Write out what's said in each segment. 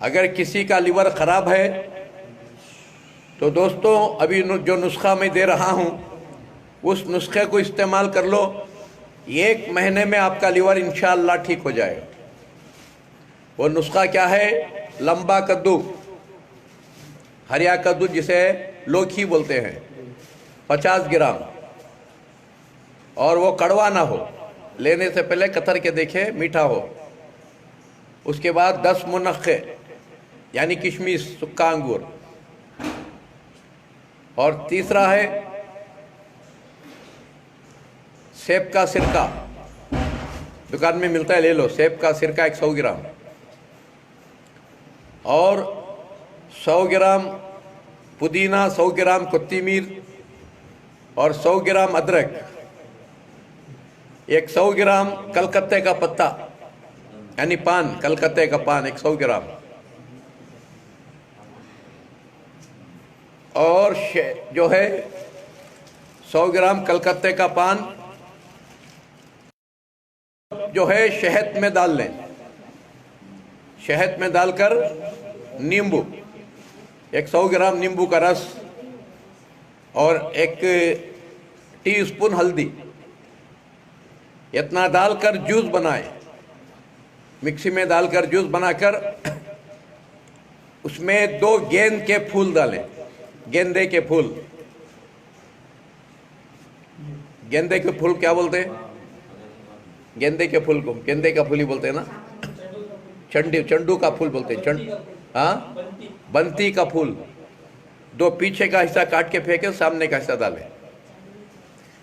अगर किसी का लीवर ख़राब है तो दोस्तों अभी जो नुस्खा मैं दे रहा हूँ उस नुस्खे को इस्तेमाल कर लो। 1 महीने में आपका लीवर इंशाअल्लाह ठीक हो जाएगा। वो नुस्खा क्या है? लंबा कद्दू, हरिया कद्दू जिसे लौकी बोलते हैं, 50 ग्राम, और वो कड़वा ना हो, लेने से पहले कतर के देखे मीठा हो। उसके बाद 10 मुनक्के यानी किशमिश, सुक्का अंगूर। और तीसरा है सेब का सिरका, दुकान में मिलता है, ले लो। सेब का सिरका 100 ग्राम और 100 ग्राम पुदीना, 100 ग्राम कोत्तीमीर और 100 ग्राम अदरक, 100 ग्राम कलकत्ते का पत्ता यानी पान, कलकत्ते का पान 100 ग्राम, और जो है 100 ग्राम कलकत्ते का पान जो है शहद में डाल लें। शहद में डालकर नींबू, 100 ग्राम नींबू का रस और 1 टीस्पून हल्दी, इतना डालकर जूस बनाएं। मिक्सी में डालकर जूस बनाकर उसमें 2 गेंद के फूल डालें, गेंदे के फूल। गेंदे के फूल क्या बोलते हैं? गेंदे के फूल को गेंदे का फूल ही बोलते हैं ना? चंडू का फूल बोलते हैं। हाँ, बंती का फूल। 2 पीछे का हिस्सा काट के फेंके, सामने का हिस्सा डालें।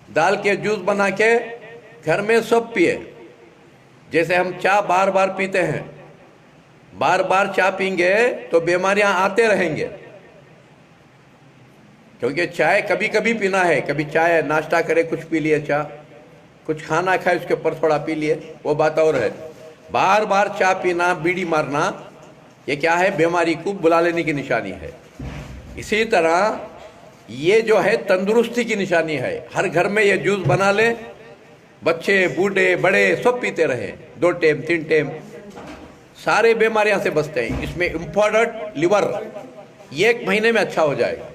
डाल के जूस बना के घर में सब पिए। जैसे हम चाय बार बार पीते हैं, बार बार चाय पीएंगे तो बीमारियां आते रहेंगे। क्योंकि चाय कभी कभी पीना है, कभी चाय नाश्ता करे कुछ पी लिए, चाय कुछ खाना खाए उसके ऊपर थोड़ा पी लिए, वो बात और है। बार बार चाय पीना, बीड़ी मारना, ये क्या है? बीमारी को बुला लेने की निशानी है। इसी तरह ये जो है तंदुरुस्ती की निशानी है। हर घर में ये जूस बना ले, बच्चे बूढ़े बड़े सब पीते रहे, 2 टाइम 3 टाइम, सारे बीमारियां से बचते हैं। इसमें इम्पोर्टेंट लिवर 1 महीने में अच्छा हो जाएगा।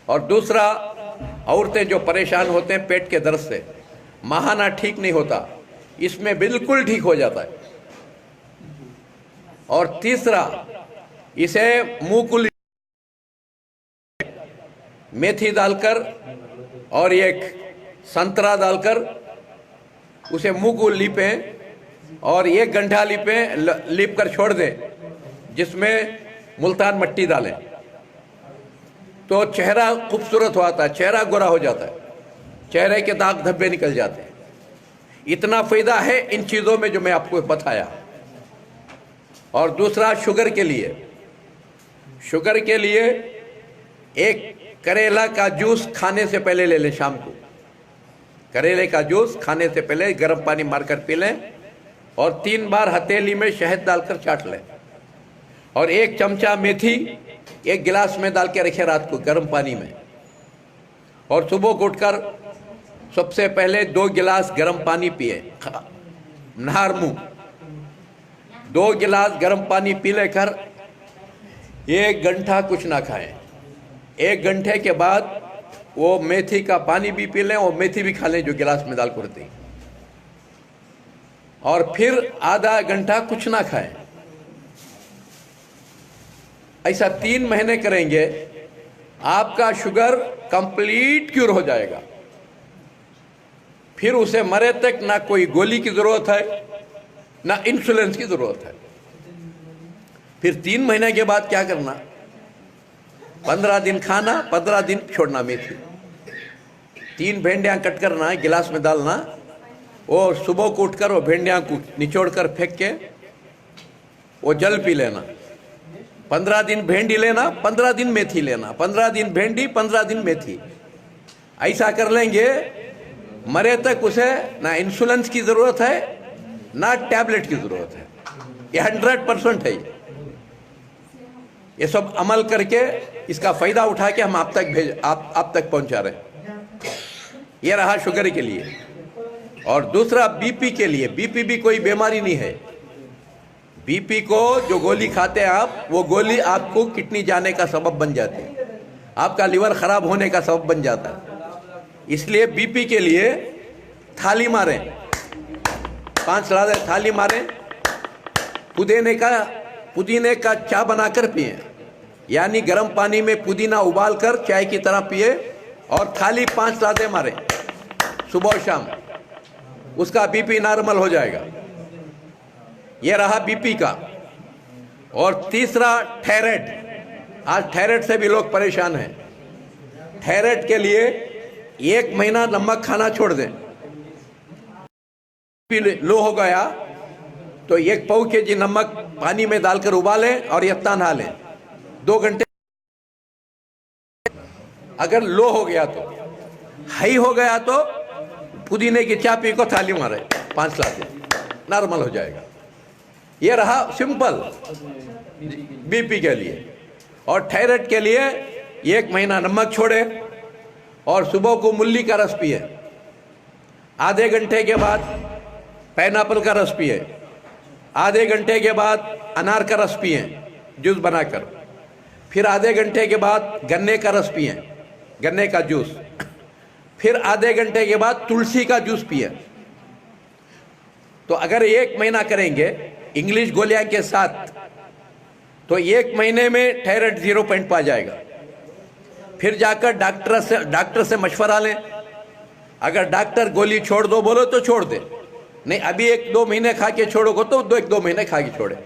और दूसरा, औरतें जो परेशान होते हैं पेट के दर्द से, महाना ठीक नहीं होता, इसमें बिल्कुल ठीक हो जाता है। और तीसरा, इसे मुंह मेथी डालकर और 1 संतरा डालकर उसे मुंह को लीपें और 1 घंटा लीप कर छोड़ दें, जिसमें मुल्तान मिट्टी डालें तो चेहरा खूबसूरत होता है, चेहरा गोरा हो जाता है, चेहरे के दाग धब्बे निकल जाते हैं। इतना फायदा है इन चीज़ों में जो मैं आपको बताया। और दूसरा, शुगर के लिए 1 करेला का जूस खाने से पहले ले लें। शाम को करेले का जूस खाने से पहले गर्म पानी मारकर पी लें और 3 बार हथेली में शहद डालकर चाट लें। और 1 चमचा मेथी 1 गिलास में डाल के रखें रात को गर्म पानी में। और सुबह को उठकर सबसे पहले 2 गिलास गर्म पानी पिए, नहार मुंह। 2 गिलास गर्म पानी पी लेकर 1 घंटा कुछ ना खाएं। 1 घंटे के बाद वो मेथी का पानी भी पी लें और मेथी भी खा लें जो गिलास में डाल कर दें। और फिर आधा घंटा कुछ ना खाएं। ऐसा 3 महीने करेंगे, आपका शुगर कंप्लीट क्यूर हो जाएगा। फिर उसे मरे तक ना कोई गोली की जरूरत है, ना इंसुलिन की जरूरत है। फिर 3 महीने के बाद क्या करना? 15 दिन खाना, 15 दिन छोड़ना मेथी। 3 भिंडियाँ कट करना, गिलास में डालना और सुबह को उठकर वो भिंडियाँ को निचोड़ कर फेंक के वो जल पी लेना। 15 दिन भिंडी लेना, 15 दिन मेथी लेना, 15 दिन भिंडी, 15 दिन मेथी। ऐसा कर लेंगे, मरे तक उसे ना इंसुलिन की ज़रूरत है ना टैबलेट की ज़रूरत है। ये 100% है। ये सब अमल करके इसका फ़ायदा उठा के हम आप तक पहुंचा रहे हैं। ये रहा शुगर के लिए। और दूसरा बीपी के लिए। बीपी भी कोई बीमारी नहीं है। बीपी को जो गोली खाते हैं आप, वो गोली आपको किडनी जाने का सबब बन जाती है, आपका लिवर खराब होने का सबब बन जाता है। इसलिए बीपी के लिए थाली मारें, 5 सलाद थाली मारें, पुदीने का चाय बनाकर पिए, यानी गर्म पानी में पुदीना उबाल कर चाय की तरह पिए और थाली 5 सलादें मारें सुबह और शाम, उसका बीपी नॉर्मल हो जाएगा। यह रहा बीपी का। और तीसरा थायराइड, आज थायराइड से भी लोग परेशान हैं। थायराइड के लिए 1 महीना नमक खाना छोड़ दें। लो हो गया तो 1 पाव केजी नमक पानी में डालकर उबालें और यत्ता नहा लें 2 घंटे। अगर लो हो गया तो, हाई हो गया तो पुदीने की चाय पी को थाली मारे 5 सलादें, नॉर्मल हो जाएगा। ये रहा सिंपल बीपी के लिए। और थायराइड के लिए 1 महीना नमक छोड़े और सुबह को मूली का रस पिए, आधे घंटे के बाद पाइनएप्पल का रस पिए, आधे घंटे के बाद अनार का रस पिए जूस बनाकर, फिर आधे घंटे के बाद गन्ने का रस पिए, गन्ने का जूस, फिर आधे घंटे के बाद तुलसी का जूस पिए। तो अगर 1 महीना करेंगे इंग्लिश गोलियां के साथ तो 1 महीने में थायराइड 0 पॉइंट पा जाएगा। फिर जाकर डॉक्टर से मशवरा लें। अगर डॉक्टर गोली छोड़ दो बोलो तो छोड़ दे, नहीं अभी 1-2 महीने खा के छोड़ोगे तो 1-2 महीने खा के छोड़े।